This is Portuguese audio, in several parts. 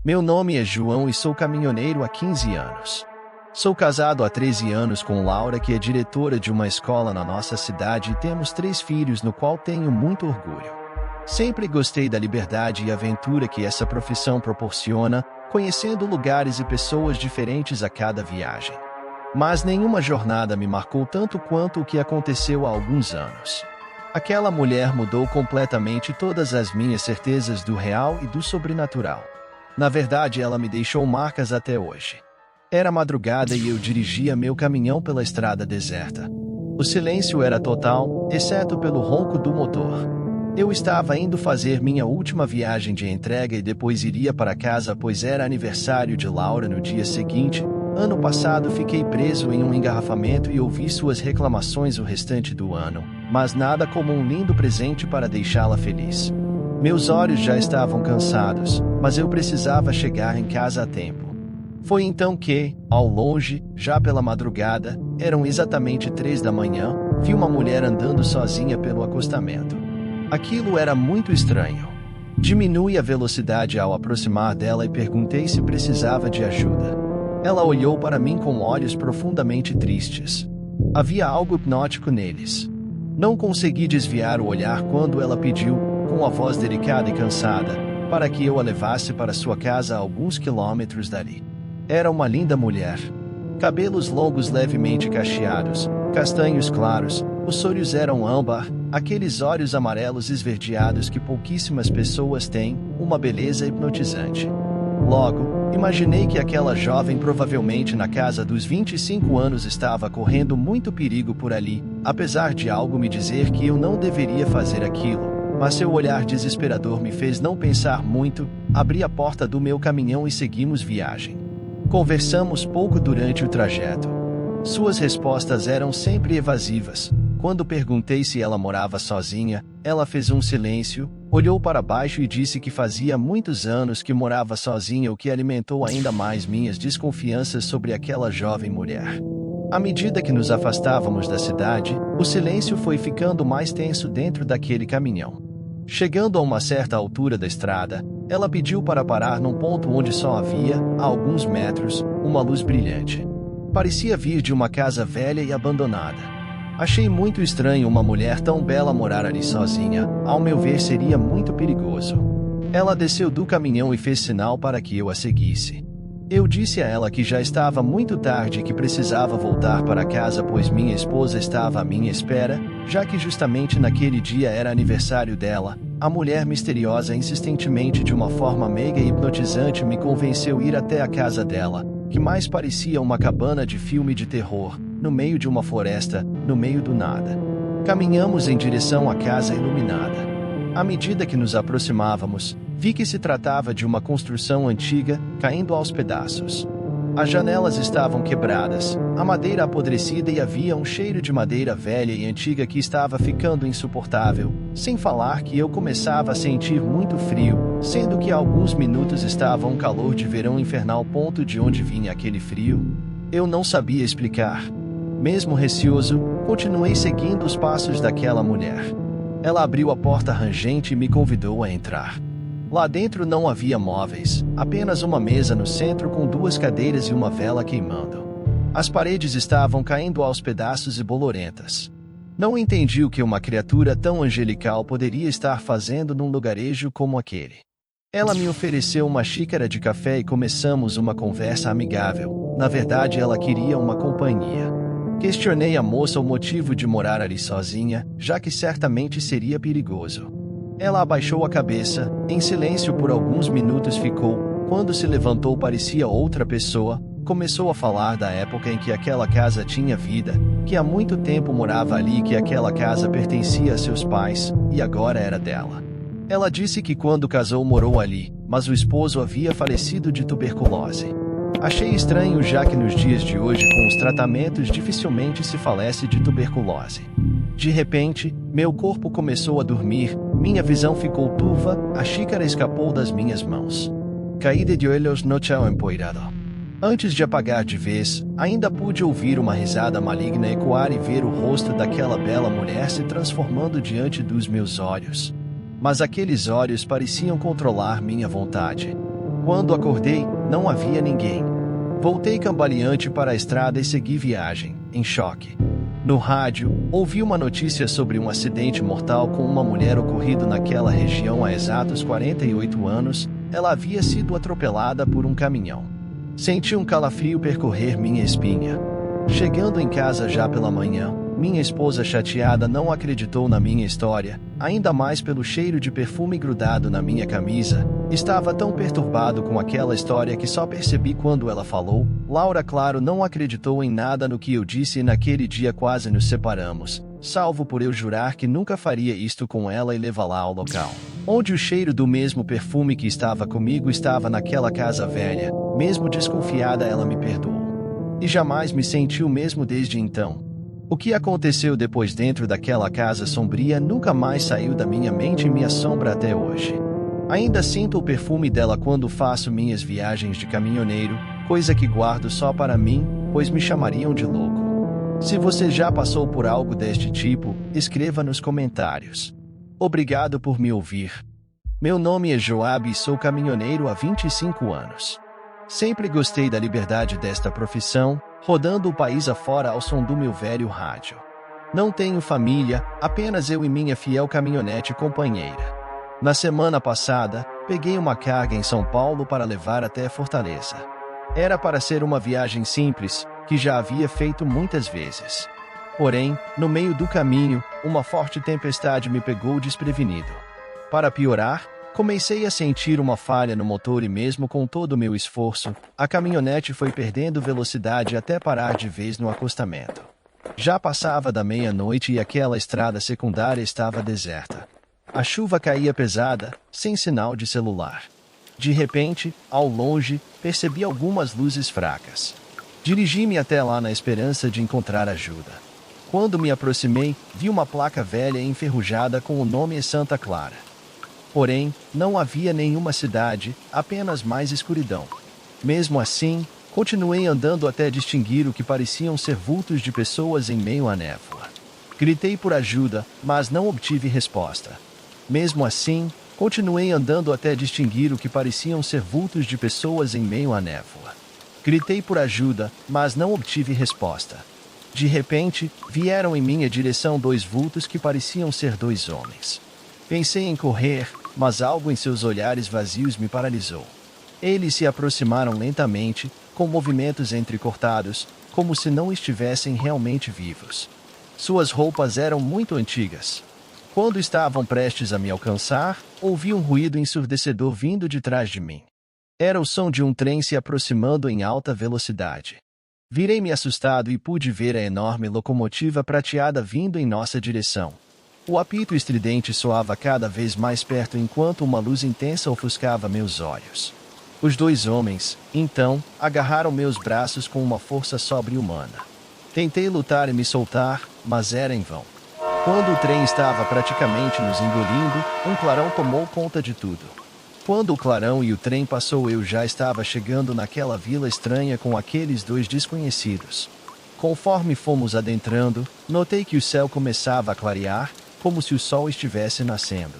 Meu nome é João e sou caminhoneiro há 15 anos. Sou casado há 13 anos com Laura, que é diretora de uma escola na nossa cidade, e temos 3 filhos, no qual tenho muito orgulho. Sempre gostei da liberdade e aventura que essa profissão proporciona, conhecendo lugares e pessoas diferentes a cada viagem. Mas nenhuma jornada me marcou tanto quanto o que aconteceu há alguns anos. Aquela mulher mudou completamente todas as minhas certezas do real e do sobrenatural. Na verdade, ela me deixou marcas até hoje. Era madrugada e eu dirigia meu caminhão pela estrada deserta. O silêncio era total, exceto pelo ronco do motor. Eu estava indo fazer minha última viagem de entrega e depois iria para casa, pois era aniversário de Laura no dia seguinte. Ano passado fiquei preso em um engarrafamento e ouvi suas reclamações o restante do ano, mas nada como um lindo presente para deixá-la feliz. Meus olhos já estavam cansados, mas eu precisava chegar em casa a tempo. Foi então que, ao longe, já pela madrugada, eram exatamente 3 da manhã, vi uma mulher andando sozinha pelo acostamento. Aquilo era muito estranho. Diminui a velocidade ao aproximar dela e perguntei se precisava de ajuda. Ela olhou para mim com olhos profundamente tristes. Havia algo hipnótico neles. Não consegui desviar o olhar quando ela pediu, com a voz delicada e cansada, para que eu a levasse para sua casa a alguns quilômetros dali. Era uma linda mulher. Cabelos longos levemente cacheados, castanhos claros, os olhos eram âmbar, aqueles olhos amarelos esverdeados que pouquíssimas pessoas têm, uma beleza hipnotizante. Logo, imaginei que aquela jovem, provavelmente na casa dos 25 anos, estava correndo muito perigo por ali, apesar de algo me dizer que eu não deveria fazer aquilo. Mas seu olhar desesperador me fez não pensar muito, abri a porta do meu caminhão e seguimos viagem. Conversamos pouco durante o trajeto. Suas respostas eram sempre evasivas. Quando perguntei se ela morava sozinha, ela fez um silêncio, olhou para baixo e disse que fazia muitos anos que morava sozinha, o que alimentou ainda mais minhas desconfianças sobre aquela jovem mulher. À medida que nos afastávamos da cidade, o silêncio foi ficando mais tenso dentro daquele caminhão. Chegando a uma certa altura da estrada, ela pediu para parar num ponto onde só havia, a alguns metros, uma luz brilhante. Parecia vir de uma casa velha e abandonada. Achei muito estranho uma mulher tão bela morar ali sozinha, ao meu ver seria muito perigoso. Ela desceu do caminhão e fez sinal para que eu a seguisse. Eu disse a ela que já estava muito tarde e que precisava voltar para casa, pois minha esposa estava à minha espera, já que justamente naquele dia era aniversário dela. A mulher misteriosa, insistentemente de uma forma meiga e hipnotizante, me convenceu a ir até a casa dela, que mais parecia uma cabana de filme de terror, no meio de uma floresta, no meio do nada. Caminhamos em direção à casa iluminada. À medida que nos aproximávamos, vi que se tratava de uma construção antiga, caindo aos pedaços. As janelas estavam quebradas, a madeira apodrecida e havia um cheiro de madeira velha e antiga que estava ficando insuportável, sem falar que eu começava a sentir muito frio, sendo que há alguns minutos estava um calor de verão infernal. Ponto de onde vinha aquele frio? Eu não sabia explicar. Mesmo receoso, continuei seguindo os passos daquela mulher. Ela abriu a porta rangente e me convidou a entrar. Lá dentro não havia móveis, apenas uma mesa no centro com 2 cadeiras e uma vela queimando. As paredes estavam caindo aos pedaços e bolorentas. Não entendi o que uma criatura tão angelical poderia estar fazendo num lugarejo como aquele. Ela me ofereceu uma xícara de café e começamos uma conversa amigável. Na verdade, ela queria uma companhia. Questionei a moça o motivo de morar ali sozinha, já que certamente seria perigoso. Ela abaixou a cabeça, em silêncio por alguns minutos ficou. Quando se levantou parecia outra pessoa, começou a falar da época em que aquela casa tinha vida, que há muito tempo morava ali e que aquela casa pertencia a seus pais, e agora era dela. Ela disse que quando casou morou ali, mas o esposo havia falecido de tuberculose. Achei estranho, já que nos dias de hoje com os tratamentos dificilmente se falece de tuberculose. De repente, meu corpo começou a dormir, minha visão ficou turva, a xícara escapou das minhas mãos. Caí de joelhos no chão empoeirado. Antes de apagar de vez, ainda pude ouvir uma risada maligna ecoar e ver o rosto daquela bela mulher se transformando diante dos meus olhos. mas aqueles olhos pareciam controlar minha vontade. Quando acordei, não havia ninguém. Voltei cambaleante para a estrada e segui viagem, em choque. No rádio, ouvi uma notícia sobre um acidente mortal com uma mulher ocorrido naquela região há exatos 48 anos. Ela havia sido atropelada por um caminhão. Senti um calafrio percorrer minha espinha. Chegando em casa já pela manhã, minha esposa chateada não acreditou na minha história, ainda mais pelo cheiro de perfume grudado na minha camisa. Estava tão perturbado com aquela história que só percebi quando ela falou. Laura, claro, não acreditou em nada no que eu disse e naquele dia quase nos separamos, salvo por eu jurar que nunca faria isto com ela e levá-la ao local onde o cheiro do mesmo perfume que estava comigo estava naquela casa velha. Mesmo desconfiada, ela me perdoou. E jamais me sentiu mesmo desde então. O que aconteceu depois dentro daquela casa sombria nunca mais saiu da minha mente e me assombra até hoje. Ainda sinto o perfume dela quando faço minhas viagens de caminhoneiro, coisa que guardo só para mim, pois me chamariam de louco. Se você já passou por algo deste tipo, escreva nos comentários. Obrigado por me ouvir. Meu nome é Joab e sou caminhoneiro há 25 anos. Sempre gostei da liberdade desta profissão, rodando o país afora ao som do meu velho rádio. Não tenho família, apenas eu e minha fiel caminhonete companheira. Na semana passada, peguei uma carga em São Paulo para levar até Fortaleza. Era para ser uma viagem simples, que já havia feito muitas vezes. Porém, no meio do caminho, uma forte tempestade me pegou desprevenido. Para piorar, comecei a sentir uma falha no motor e mesmo com todo o meu esforço, a caminhonete foi perdendo velocidade até parar de vez no acostamento. Já passava da meia-noite e aquela estrada secundária estava deserta. A chuva caía pesada, sem sinal de celular. De repente, ao longe, percebi algumas luzes fracas. Dirigi-me até lá na esperança de encontrar ajuda. Quando me aproximei, vi uma placa velha e enferrujada com o nome Santa Clara. Porém, não havia nenhuma cidade, apenas mais escuridão. Mesmo assim, continuei andando até distinguir o que pareciam ser vultos de pessoas em meio à névoa. Gritei por ajuda, mas não obtive resposta. Mesmo assim, continuei andando até distinguir o que pareciam ser vultos de pessoas em meio à névoa. Gritei por ajuda, mas não obtive resposta. De repente, vieram em minha direção dois vultos que pareciam ser dois homens. Pensei em correr, mas algo em seus olhares vazios me paralisou. Eles se aproximaram lentamente, com movimentos entrecortados, como se não estivessem realmente vivos. Suas roupas eram muito antigas. Quando estavam prestes a me alcançar, ouvi um ruído ensurdecedor vindo de trás de mim. Era o som de um trem se aproximando em alta velocidade. Virei-me assustado e pude ver a enorme locomotiva prateada vindo em nossa direção. O apito estridente soava cada vez mais perto enquanto uma luz intensa ofuscava meus olhos. Os dois homens, então, agarraram meus braços com uma força sobre-humana. Tentei lutar e me soltar, mas era em vão. Quando o trem estava praticamente nos engolindo, um clarão tomou conta de tudo. Quando o clarão e o trem passou, eu já estava chegando naquela vila estranha com aqueles dois desconhecidos. Conforme fomos adentrando, notei que o céu começava a clarear, como se o sol estivesse nascendo.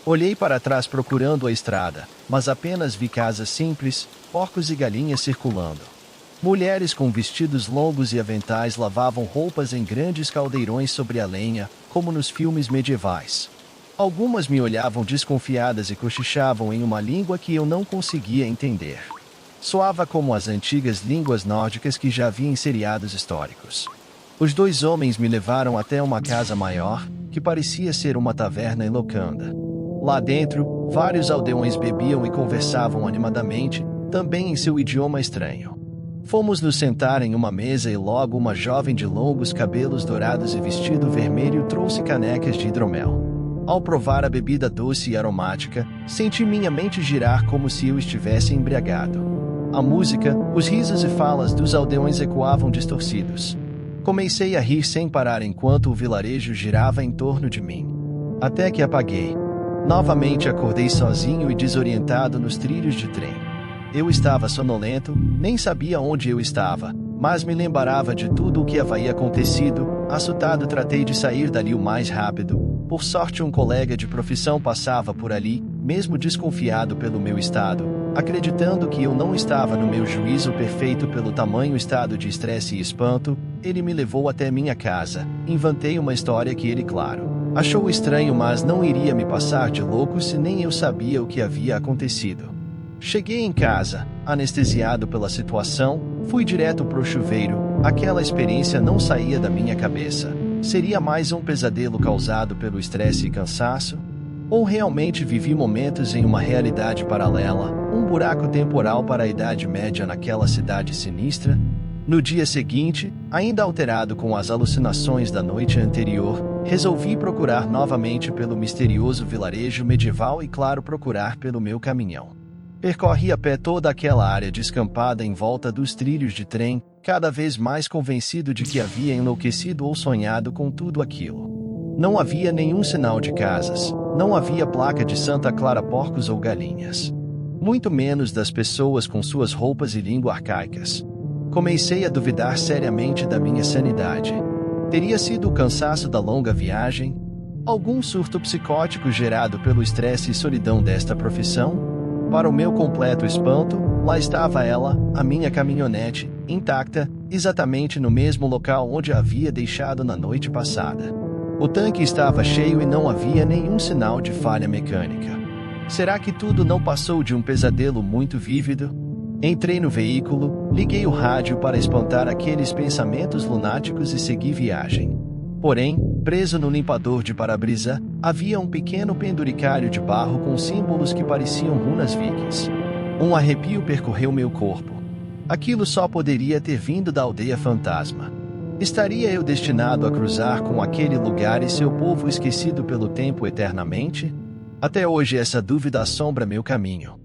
Olhei para trás procurando a estrada, mas apenas vi casas simples, porcos e galinhas circulando. Mulheres com vestidos longos e aventais lavavam roupas em grandes caldeirões sobre a lenha, como nos filmes medievais. Algumas me olhavam desconfiadas e cochichavam em uma língua que eu não conseguia entender. Soava como as antigas línguas nórdicas que já vi em seriados históricos. Os dois homens me levaram até uma casa maior, que parecia ser uma taverna e locanda. Lá dentro, vários aldeões bebiam e conversavam animadamente, também em seu idioma estranho. Fomos nos sentar em uma mesa e logo uma jovem de longos cabelos dourados e vestido vermelho trouxe canecas de hidromel. Ao provar a bebida doce e aromática, senti minha mente girar como se eu estivesse embriagado. A música, os risos e falas dos aldeões ecoavam distorcidos. Comecei a rir sem parar enquanto o vilarejo girava em torno de mim. Até que apaguei. Novamente acordei sozinho e desorientado nos trilhos de trem. Eu estava sonolento, nem sabia onde eu estava, mas me lembrava de tudo o que havia acontecido. Assustado, tratei de sair dali o mais rápido Por sorte, um colega de profissão passava por ali, mesmo desconfiado pelo meu estado, acreditando que eu não estava no meu juízo perfeito pelo tamanho estado de estresse e espanto. Ele me levou até minha casa. Inventei uma história que ele, claro, achou estranho, mas não iria me passar de louco se nem eu sabia o que havia acontecido. Cheguei em casa, anestesiado pela situação, fui direto pro chuveiro. Aquela experiência não saía da minha cabeça. Seria mais um pesadelo causado pelo estresse e cansaço? Ou realmente vivi momentos em uma realidade paralela, um buraco temporal para a Idade Média naquela cidade sinistra? No dia seguinte, ainda alterado com as alucinações da noite anterior, resolvi procurar novamente pelo misterioso vilarejo medieval e, claro, procurar pelo meu caminhão. Percorri a pé toda aquela área descampada em volta dos trilhos de trem, cada vez mais convencido de que havia enlouquecido ou sonhado com tudo aquilo. Não havia nenhum sinal de casas, não havia placa de Santa Clara, porcos ou galinhas. Muito menos das pessoas com suas roupas e língua arcaicas. Comecei a duvidar seriamente da minha sanidade. Teria sido o cansaço da longa viagem? Algum surto psicótico gerado pelo estresse e solidão desta profissão? Para o meu completo espanto, lá estava ela, a minha caminhonete, intacta, exatamente no mesmo local onde a havia deixado na noite passada. O tanque estava cheio e não havia nenhum sinal de falha mecânica. Será que tudo não passou de um pesadelo muito vívido? Entrei no veículo, liguei o rádio para espantar aqueles pensamentos lunáticos e segui viagem. Porém, preso no limpador de para-brisa, havia um pequeno penduricário de barro com símbolos que pareciam runas vikings. Um arrepio percorreu meu corpo. Aquilo só poderia ter vindo da aldeia fantasma. Estaria eu destinado a cruzar com aquele lugar e seu povo esquecido pelo tempo eternamente? Até hoje essa dúvida assombra meu caminho.